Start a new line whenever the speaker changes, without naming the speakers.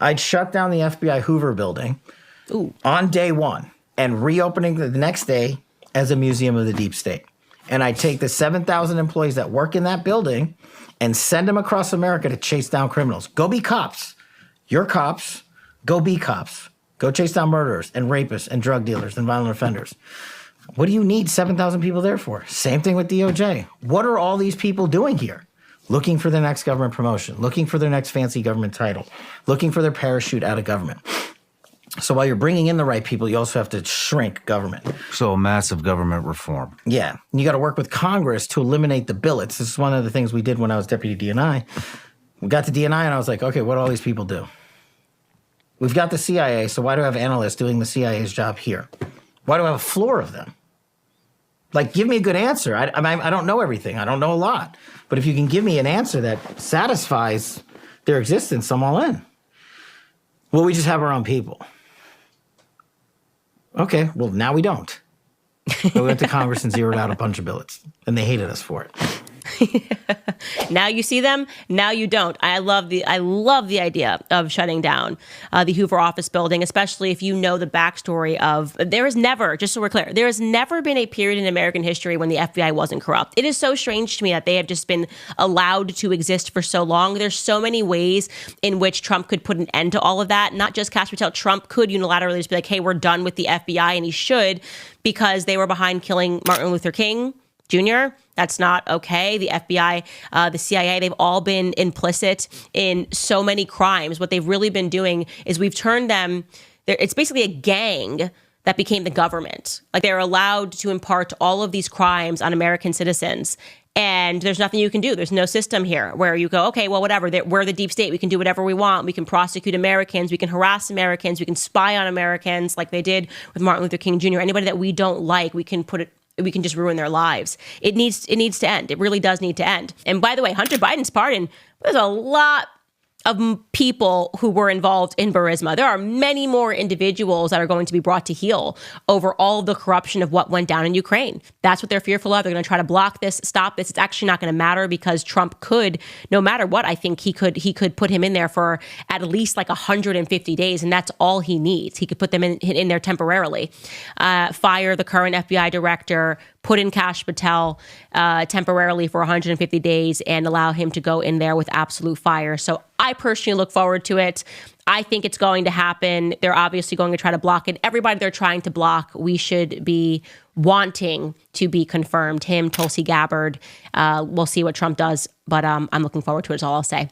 I'd shut down the FBI Hoover building on day one and reopening the next day as a museum of the deep state. And I'd take the 7,000 employees that work in that building and send them across America to chase down criminals. Go be cops. You're cops. Go be cops. Go chase down murderers and rapists and drug dealers and violent offenders. What do you need 7,000 people there for? Same thing with DOJ. What are all these people doing here? Looking for the next government promotion, looking for their next fancy government title, looking for their parachute out of government. So while you're bringing in the right people, you also have to shrink government.
So massive government reform.
Yeah. And you got to work with Congress to eliminate the billets. This is one of the things we did when I was deputy DNI. We got to DNI and I was like, okay, what do all these people do? We've got the CIA, so why do I have analysts doing the CIA's job here? Why do I have a floor of them? Like, give me a good answer. I don't know everything. I don't know a lot. But if you can give me an answer that satisfies their existence, I'm all in. Well, we just have our own people. Okay, well, now we don't. We went to Congress and zeroed out a bunch of billets, and they hated us for it.
Now you see them, now you don't. I love the idea of shutting down the Hoover office building, especially if you know the backstory of, there is never, just so we're clear, there has never been a period in American history when the FBI wasn't corrupt. It is so strange to me that they have just been allowed to exist for so long. There's so many ways in which Trump could put an end to all of that. Not just Cash Patel. Trump could unilaterally just be like, hey, we're done with the FBI, and he should, because they were behind killing Martin Luther King Jr. That's not okay. The FBI, the CIA, they've all been implicit in so many crimes. What they've really been doing is we've turned them, it's basically a gang that became the government. Like, they're allowed to impart all of these crimes on American citizens. And there's nothing you can do. There's no system here where you go, okay, well, whatever. We're the deep state. We can do whatever we want. We can prosecute Americans. We can harass Americans. We can spy on Americans like they did with Martin Luther King Jr. Anybody that we don't like, we can just ruin their lives. It needs to end. It really does need to end. And by the way, Hunter Biden's pardon, there's a lot of people who were involved in Burisma. There are many more individuals that are going to be brought to heel over all of the corruption of what went down in Ukraine. That's what they're fearful of. They're going to try to block this, stop this. It's actually not going to matter, because Trump could, no matter what, I think he could put him in there for at least like 150 days, and that's all he needs. He could put them in there temporarily. Fire the current FBI director, put in Cash Patel temporarily for 150 days, and allow him to go in there with absolute fire. So I personally look forward to it. I think it's going to happen. They're obviously going to try to block it. Everybody they're trying to block, we should be wanting to be confirmed. Him, Tulsi Gabbard. We'll see what Trump does, but I'm looking forward to it, is all I'll say.